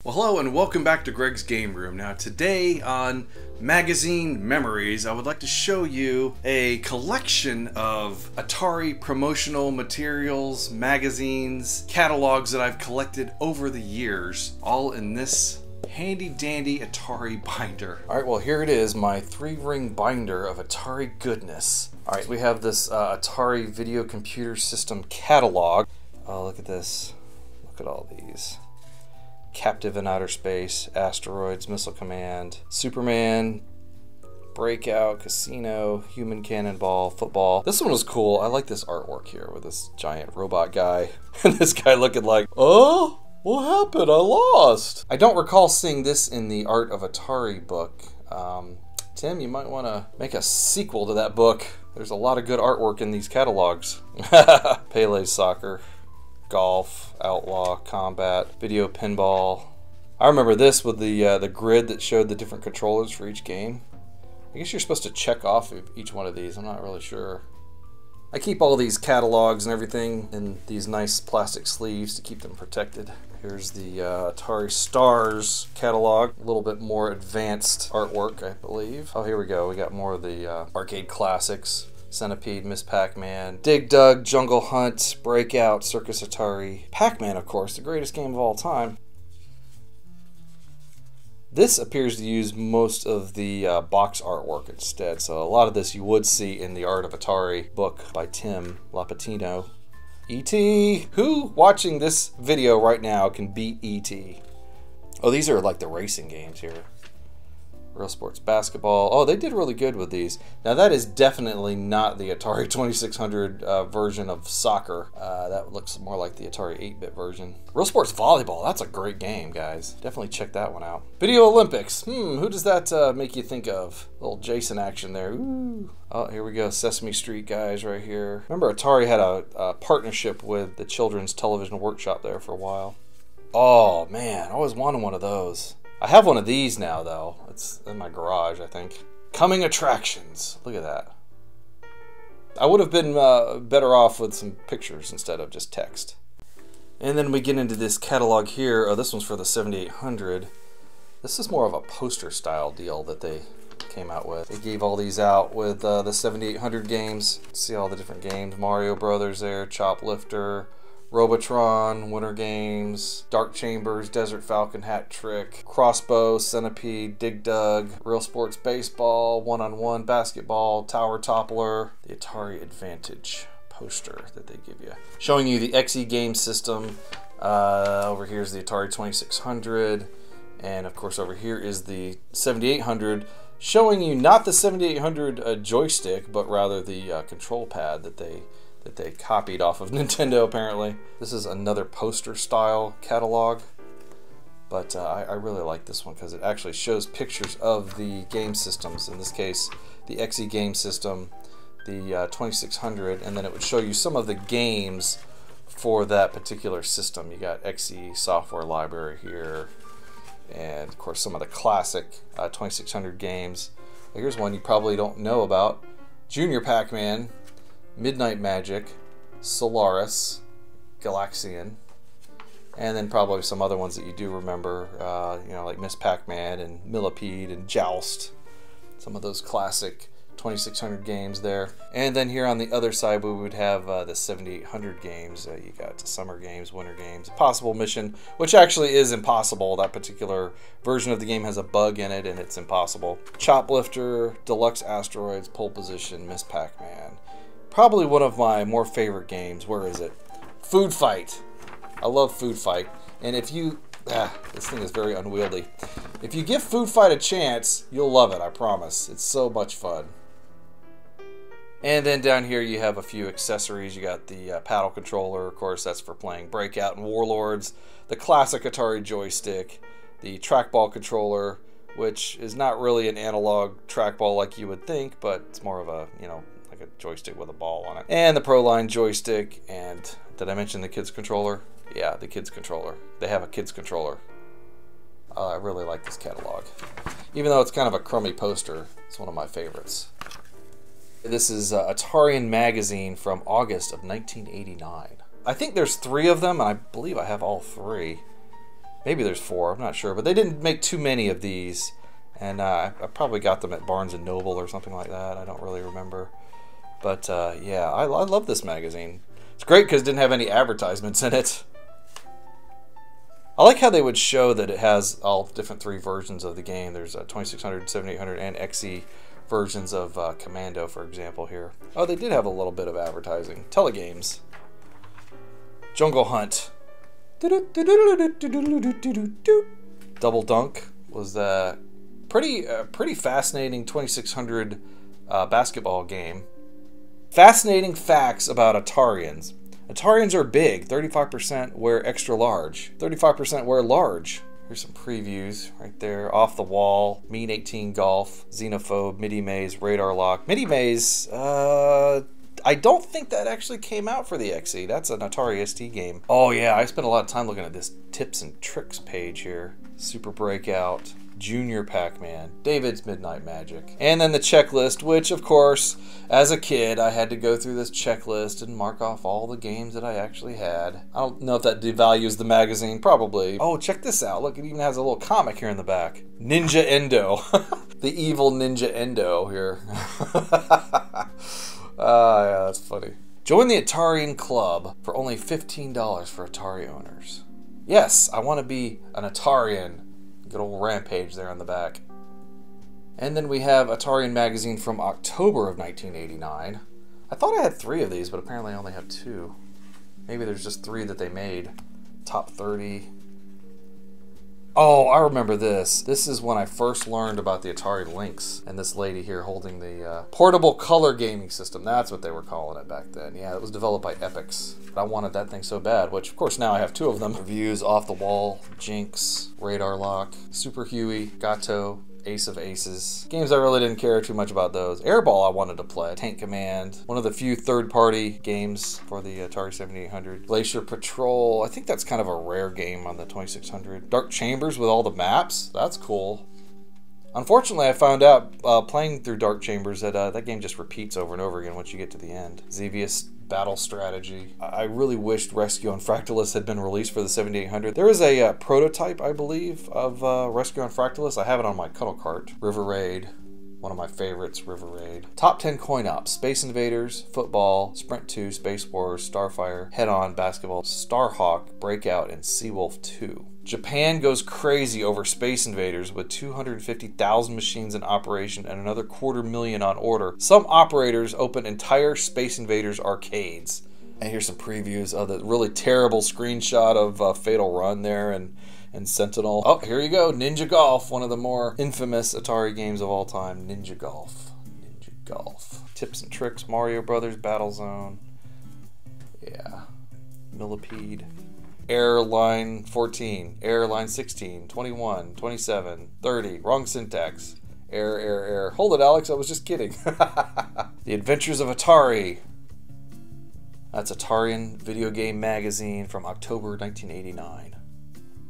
Well, hello and welcome back to Greg's Game Room. Now today on Magazine Memories, I would like to show you a collection of Atari promotional materials, magazines, catalogs that I've collected over the years, all in this handy dandy Atari binder. Alright, well here it is, my 3-ring binder of Atari goodness. Alright, we have this Atari Video Computer System catalog. Oh, look at this. Look at all these. Captive in Outer Space, Asteroids, Missile Command, Superman, Breakout, Casino, Human Cannonball, Football. This one was cool. I like this artwork here with this giant robot guy and this guy looking like, oh, what happened? I lost. I don't recall seeing this in the Art of Atari book. Tim, you might want to make a sequel to that book. There's a lot of good artwork in these catalogs. Pele's Soccer. Golf, Outlaw, Combat, Video Pinball. I remember this with the grid that showed the different controllers for each game. I guess you're supposed to check off each one of these. I'm not really sure. I keep all these catalogs and everything in these nice plastic sleeves to keep them protected. Here's the Atari Stars catalog. A little bit more advanced artwork, I believe. Oh, here we go. We got more of the arcade classics. Centipede, Miss Pac-Man, Dig Dug, Jungle Hunt, Breakout, Circus Atari, Pac-Man, of course, the greatest game of all time. This appears to use most of the box artwork instead, so a lot of this you would see in the Art of Atari book by Tim Lapatino. E.T. Who watching this video right now can beat E.T.? Oh, these are like the racing games here. Real Sports Basketball. Oh, they did really good with these. Now that is definitely not the Atari 2600 version of soccer. That looks more like the Atari 8-bit version. Real Sports Volleyball. That's a great game, guys. Definitely check that one out. Video Olympics. Who does that make you think of? Little Jason action there. Ooh. Oh, here we go. Sesame Street guys right here. Remember Atari had a partnership with the Children's Television Workshop there for a while. Oh man, I always wanted one of those. I have one of these now, though. It's in my garage, I think. Coming attractions. Look at that. I would have been better off with some pictures instead of just text. And then we get into this catalog here. Oh, this one's for the 7800. This is more of a poster style deal that they came out with. They gave all these out with the 7800 games. See all the different games. Mario Brothers there, Choplifter, Robotron, Winter Games, Dark Chambers, Desert Falcon Hat Trick, Crossbow, Centipede, Dig Dug, Real Sports Baseball, One-on-One Basketball, Tower Toppler, the Atari Advantage poster that they give you. Showing you the XE game system. Over here is the Atari 2600, and of course over here is the 7800, showing you not the 7800 joystick, but rather the control pad that they copied off of Nintendo, apparently. This is another poster style catalog, but I really like this one because it actually shows pictures of the game systems. In this case, the XE game system, the 2600, and then it would show you some of the games for that particular system. You got XE software library here, and of course some of the classic 2600 games. Here's one you probably don't know about. Junior Pac-Man, Midnight Magic, Solaris, Galaxian, and then probably some other ones that you do remember, you know, like Miss Pac-Man and Millipede and Joust. Some of those classic 2600 games there. And then here on the other side we would have the 7800 games. You got Summer Games, Winter Games, Impossible Mission, which actually is impossible. That particular version of the game has a bug in it and it's impossible. Choplifter, Deluxe Asteroids, Pole Position, Miss Pac-Man. Probably one of my more favorite games. Where is it? Food Fight. I love Food Fight. And if you... this thing is very unwieldy. If you give Food Fight a chance, you'll love it, I promise. It's so much fun. And then down here you have a few accessories. You got the paddle controller, of course, that's for playing Breakout and Warlords. The classic Atari joystick. The trackball controller, which is not really an analog trackball like you would think, but it's more of a, you know, like a joystick with a ball on it. And the Proline joystick, and did I mention the kids controller? Yeah, the kids controller. They have a kids controller. I really like this catalog. Even though it's kind of a crummy poster, it's one of my favorites. This is Atari N Magazine from August of 1989. I think there's 3 of them, and I believe I have all 3. Maybe there's 4, I'm not sure. But they didn't make too many of these. And I probably got them at Barnes & Noble or something like that. I don't really remember. But yeah, I love this magazine. It's great because it didn't have any advertisements in it. I like how they would show that it has all different 3 versions of the game. There's 2600, 7800, and XE versions of Commando, for example, here. Oh, they did have a little bit of advertising. Telegames. Jungle Hunt. Double Dunk was the pretty fascinating 2600 basketball game. Fascinating facts about Atarians. Atarians are big. 35% wear extra large. 35% wear large. Here's some previews right there. Off the Wall, Mean 18 Golf, Xenophobe, MIDI Maze, Radar Lock. MIDI Maze, I don't think that actually came out for the XE. That's an Atari ST game. Oh yeah, I spent a lot of time looking at this tips and tricks page here. Super Breakout, Junior Pac-Man, David's Midnight Magic. And then the checklist, which of course, as a kid, I had to go through this checklist and mark off all the games that I actually had. I don't know if that devalues the magazine, probably. Oh, check this out. Look, it even has a little comic here in the back. Ninja Endo. The evil Ninja Endo here. Yeah, that's funny. Join the Atarian Club for only $15 for Atari owners. Yes, I want to be an Atarian. Good old Rampage there on the back. And then we have Atari N Magazine from October of 1989. I thought I had 3 of these, but apparently I only have 2. Maybe there's just 3 that they made. Top 30. Oh, I remember this. This is when I first learned about the Atari Lynx, and this lady here holding the portable color gaming system. That's what they were calling it back then. Yeah, it was developed by Epix. But I wanted that thing so bad, which of course now I have 2 of them. Reviews, Off the Wall, Jinx, Radar Lock, Super Huey, Gato, Ace of Aces. Games I really didn't care too much about those. Airball I wanted to play. Tank Command. One of the few third-party games for the Atari 7800. Glacier Patrol. I think that's kind of a rare game on the 2600. Dark Chambers with all the maps. That's cool. Unfortunately, I found out playing through Dark Chambers that that game just repeats over and over again once you get to the end. Xevious Battle Strategy. I really wished Rescue on Fractalus had been released for the 7800. There is a prototype, I believe, of Rescue on Fractalus. I have it on my cuddle cart. River Raid. One of my favorites, River Raid. Top 10 coin ops. Space Invaders, Football, Sprint 2, Space Wars, Starfire, Head On, Basketball, Starhawk, Breakout, and Seawolf 2. Japan goes crazy over Space Invaders with 250,000 machines in operation and another 250,000 on order. Some operators open entire Space Invaders arcades. And here's some previews of the really terrible screenshot of Fatal Run there and Sentinel. Oh, here you go, Ninja Golf, one of the more infamous Atari games of all time. Ninja Golf. Ninja Golf. Tips and Tricks, Mario Brothers, Battlezone. Yeah. Millipede. Airline 14, Airline 16, 21, 27, 30. Wrong syntax. Error. Hold it, Alex, I was just kidding. The Adventures of Atari. That's Atarian Video Game Magazine from October 1989.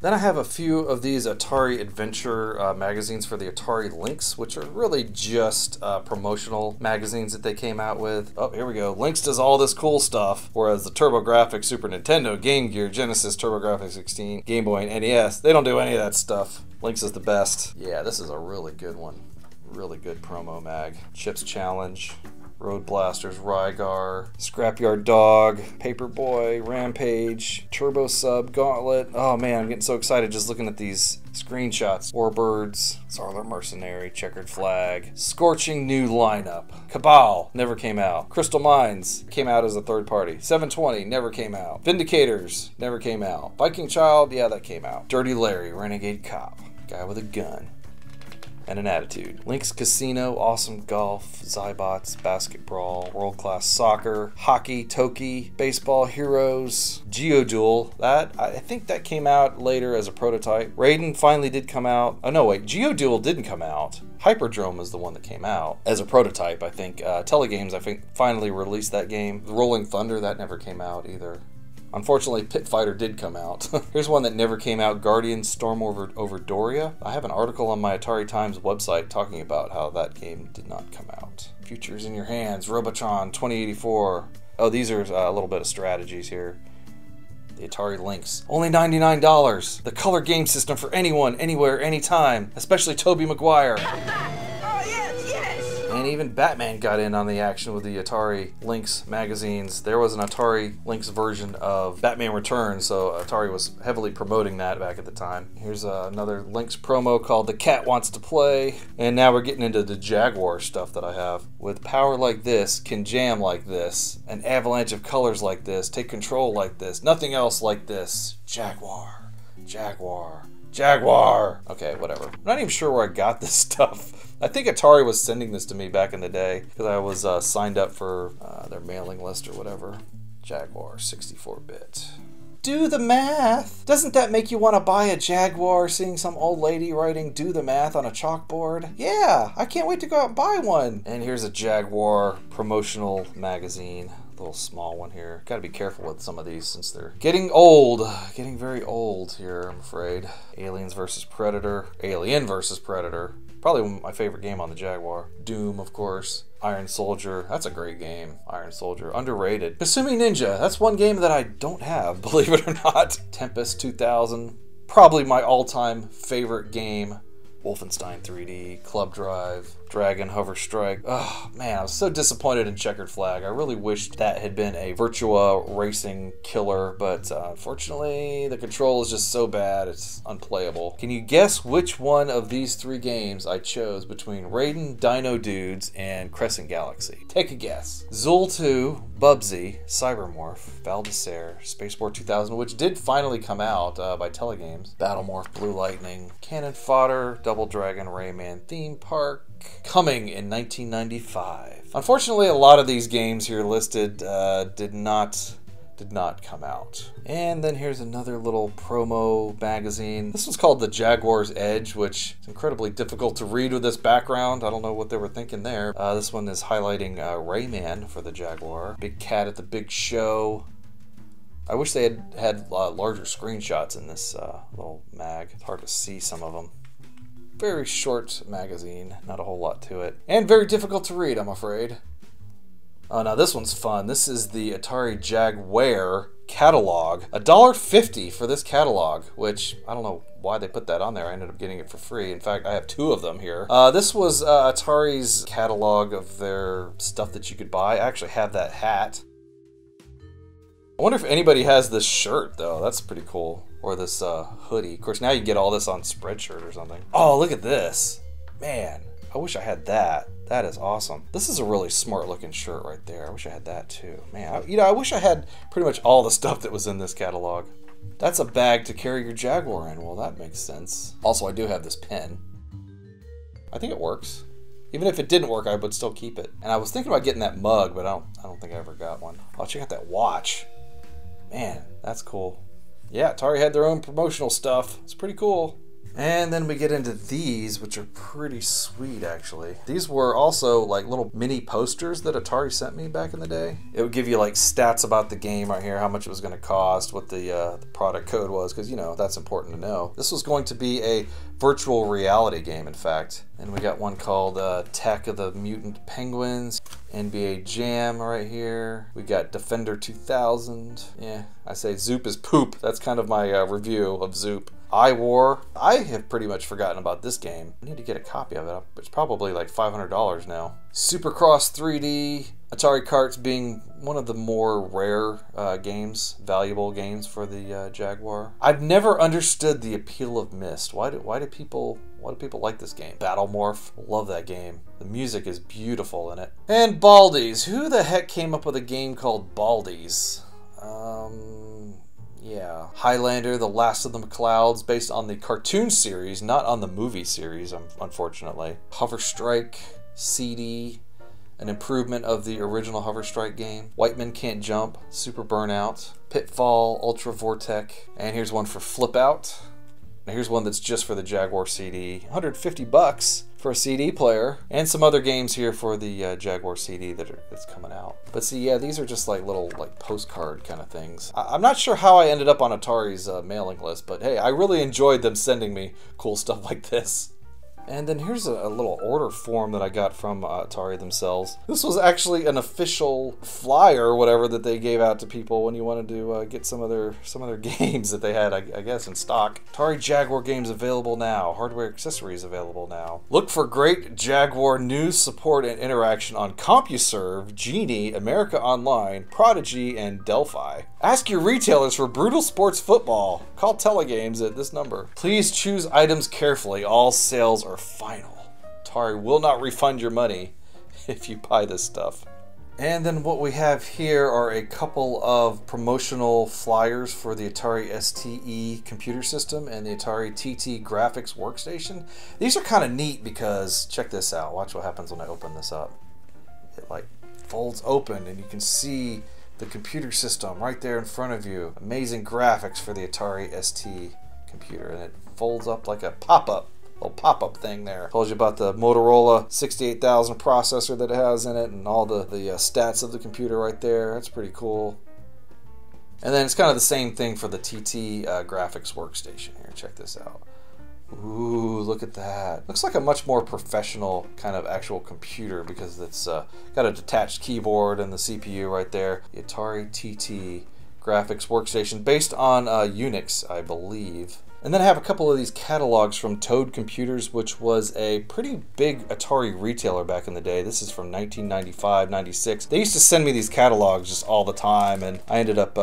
Then I have a few of these Atari Adventure magazines for the Atari Lynx, which are really just promotional magazines that they came out with. Oh, here we go. Lynx does all this cool stuff, whereas the TurboGrafx, Super Nintendo, Game Gear, Genesis, TurboGrafx 16, Game Boy, and NES, they don't do any of that stuff. Lynx is the best. Yeah, this is a really good one. Really good promo mag. Chips Challenge. Road Blasters, Rygar, Scrapyard Dog, Paperboy, Rampage, Turbo Sub, Gauntlet. Oh man, I'm getting so excited just looking at these screenshots. Warbirds, Sarler Mercenary, Checkered Flag, Scorching New Lineup, Cabal, never came out. Crystal Mines, came out as a third party. 720, never came out. Vindicators, never came out. Viking Child, yeah, that came out. Dirty Larry, Renegade Cop, guy with a gun and an attitude. Lynx Casino, Awesome Golf, Zybots, Basket Brawl, World Class Soccer, Hockey, Toki, Baseball Heroes, Geoduel. That, I think that came out later as a prototype. Raiden finally did come out. Oh no, wait, Geoduel didn't come out. Hyperdrome is the one that came out as a prototype, I think. Telegames, I think, finally released that game. Rolling Thunder, that never came out either. Unfortunately, Pit Fighter did come out. Here's one that never came out, Guardian Storm over Doria. I have an article on my Atari Times website talking about how that game did not come out. Future's in Your Hands, Robotron 2084. Oh, these are a little bit of strategies here. The Atari Lynx. Only $99. The color game system for anyone, anywhere, anytime. Especially Tobey Maguire. And even Batman got in on the action with the Atari Lynx magazines. There was an Atari Lynx version of Batman Returns, so Atari was heavily promoting that back at the time. Here's another Lynx promo called The Cat Wants to Play. And now we're getting into the Jaguar stuff that I have. With power like this, can jam like this, an avalanche of colors like this, take control like this, nothing else like this. Jaguar, Jaguar, Jaguar. Okay, whatever. I'm not even sure where I got this stuff. I think Atari was sending this to me back in the day because I was signed up for their mailing list or whatever. Jaguar 64-bit. Do the math. Doesn't that make you want to buy a Jaguar seeing some old lady writing do the math on a chalkboard? Yeah, I can't wait to go out and buy one. And here's a Jaguar promotional magazine. A little small one here. Gotta be careful with some of these since they're getting old. Getting very old here, I'm afraid. Aliens vs. Predator. Alien vs. Predator. Probably my favorite game on the Jaguar. Doom, of course. Iron Soldier. That's a great game. Iron Soldier. Underrated. Kasumi Ninja. That's one game that I don't have, believe it or not. Tempest 2000. Probably my all-time favorite game. Wolfenstein 3D, Club Drive, Dragon Hover Strike. Oh man, I was so disappointed in Checkered Flag. I really wished that had been a Virtua racing killer, but unfortunately the control is just so bad it's unplayable. Can you guess which one of these three games I chose between Raiden, Dino Dudes, and Crescent Galaxy? Take a guess. Zool 2, Bubsy, Cybermorph, Valdecere, Spaceport 2000, which did finally come out by Telegames, Battlemorph, Blue Lightning, Cannon Fodder, Double Dragon, Rayman Theme Park, coming in 1995. Unfortunately, a lot of these games here listed did not come out. And then here's another little promo magazine. This one's called The Jaguar's Edge, which is incredibly difficult to read with this background. I don't know what they were thinking there. This one is highlighting Rayman for the Jaguar. Big Cat at the Big Show. I wish they had larger screenshots in this little mag. It's hard to see some of them. Very short magazine, not a whole lot to it. And very difficult to read, I'm afraid. Oh, now this one's fun. This is the Atari Jaguar catalog. $1.50 for this catalog, which I don't know why they put that on there. I ended up getting it for free. In fact, I have two of them here. This was Atari's catalog of their stuff that you could buy. I actually have that hat. I wonder if anybody has this shirt, though. That's pretty cool. Or this hoodie. Of course, now you get all this on Spreadshirt or something. Oh, look at this. Man, I wish I had that. That is awesome. This is a really smart looking shirt right there. I wish I had that too. Man, I wish I had pretty much all the stuff that was in this catalog. That's a bag to carry your Jaguar in. Well, that makes sense. Also, I do have this pen. I think it works. Even if it didn't work, I would still keep it. And I was thinking about getting that mug, but I don't think I ever got one. Oh, check out that watch. Man, that's cool. Yeah, Atari had their own promotional stuff. It's pretty cool. And then we get into these, which are pretty sweet, actually. These were also like little mini posters that Atari sent me back in the day. It would give you like stats about the game right here, how much it was going to cost, what the product code was, because, you know, that's important to know. This was going to be a virtual reality game, in fact. And we got one called Attack of the Mutant Penguins. NBA Jam right here. We got Defender 2000. Yeah, I say Zoop is poop. That's kind of my review of Zoop. iWar. I have pretty much forgotten about this game. I need to get a copy of it. It's probably like $500 now. Supercross 3D. Atari Karts being one of the more rare games, valuable games for the Jaguar. I've never understood the appeal of Myst. Why do people like this game? Battlemorph, love that game. The music is beautiful in it. And Baldies. Who the heck came up with a game called Baldies? Yeah. Highlander, The Last of the McClouds, based on the cartoon series, not on the movie series, unfortunately. Hover Strike, CD, an improvement of the original Hover Strike game. White Men Can't Jump, Super Burnout, Pitfall, Ultra Vortec, and here's one for Flip Out. Now here's one that's just for the Jaguar CD. 150 bucks for a CD player. And some other games here for the Jaguar CD that's coming out. But see, yeah, these are just like little postcard kind of things. I'm not sure how I ended up on Atari's mailing list, but hey, I really enjoyed them sending me cool stuff like this. And then here's a little order form that I got from Atari themselves. This was actually an official flyer or whatever that they gave out to people when you wanted to get some of their games that they had, I guess, in stock. Atari Jaguar games available now. Hardware accessories available now. Look for great Jaguar news, support, and interaction on CompuServe, Genie, America Online, Prodigy, and Delphi. Ask your retailers for Brutal Sports Football. Call Telegames at this number. Please choose items carefully. All sales are final. Atari will not refund your money if you buy this stuff. And then what we have here are a couple of promotional flyers for the Atari ST computer system and the Atari TT graphics workstation. These are kind of neat because, check this out, watch what happens when I open this up. It like folds open and you can see the computer system right there in front of you. Amazing graphics for the Atari ST computer, and it folds up like a pop-up. Little pop-up thing there. Told you about the Motorola 68000 processor that it has in it and all the stats of the computer right there. That's pretty cool. And then it's kind of the same thing for the TT graphics workstation here. Check this out. Ooh, look at that. Looks like a much more professional kind of actual computer because it's got a detached keyboard and the CPU right there. The Atari TT graphics workstation based on Unix, I believe. And then I have a couple of these catalogs from Toad Computers, which was a pretty big Atari retailer back in the day. This is from 1995, 96. They used to send me these catalogs just all the time, and I ended up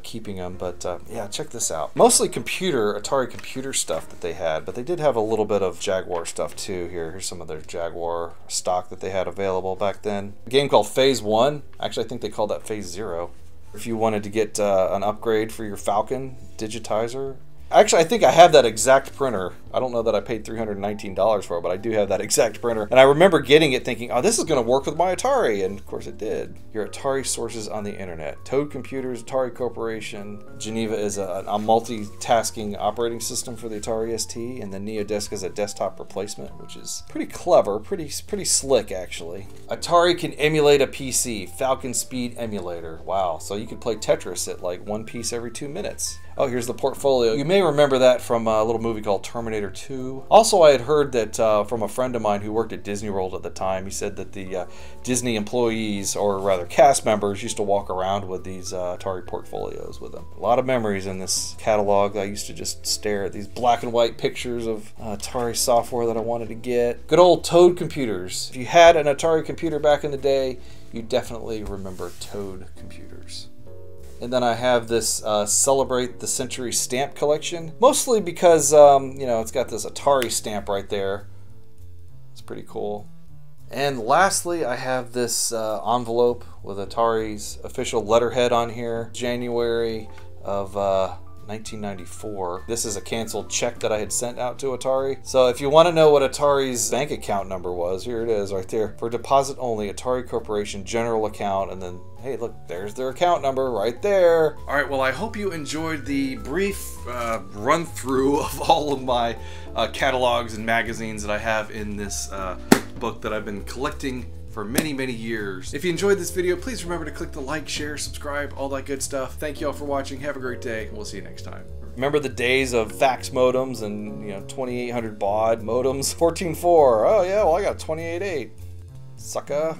keeping them. But yeah, check this out. Mostly Atari computer stuff that they had, but they did have a little bit of Jaguar stuff too. Here's some of their Jaguar stock that they had available back then. A game called Phase 1. Actually, I think they called that Phase 0. If you wanted to get an upgrade for your Falcon digitizer. Actually, I think I have that exact printer. I don't know that I paid $319 for it, but I do have that exact printer. And I remember getting it thinking, oh, this is going to work with my Atari. And of course it did. Your Atari sources on the internet. Toad Computers, Atari Corporation. Geneva is a multitasking operating system for the Atari ST. And the NeoDisk is a desktop replacement, which is pretty clever, pretty slick actually. Atari can emulate a PC. Falcon Speed Emulator. Wow. So you could play Tetris at like one piece every 2 minutes. Oh, here's the portfolio. You may remember that from a little movie called Terminator 2. Also, I had heard that from a friend of mine who worked at Disney World at the time. He said that the Disney employees, or rather cast members, used to walk around with these Atari portfolios with them. A lot of memories in this catalog. I used to just stare at these black and white pictures of Atari software that I wanted to get. Good old Toad Computers. If you had an Atari computer back in the day, you definitely remember Toad Computers. And then I have this Celebrate the Century stamp collection. Mostly because, you know, it's got this Atari stamp right there. It's pretty cool. And lastly, I have this envelope with Atari's official letterhead on here. January of 1994. This is a canceled check that I had sent out to Atari. So if you want to know what Atari's bank account number was, here it is right there. For deposit only, Atari Corporation general account, and then hey, look, there's their account number right there. All right, well, I hope you enjoyed the brief run through of all of my catalogs and magazines that I have in this book that I've been collecting for many, many years. If you enjoyed this video, please remember to click the like, share, subscribe, all that good stuff. Thank you all for watching. Have a great day, and we'll see you next time. Remember the days of fax modems and 2800 baud modems? 14.4. Oh yeah, well I got 28.8. Sucker.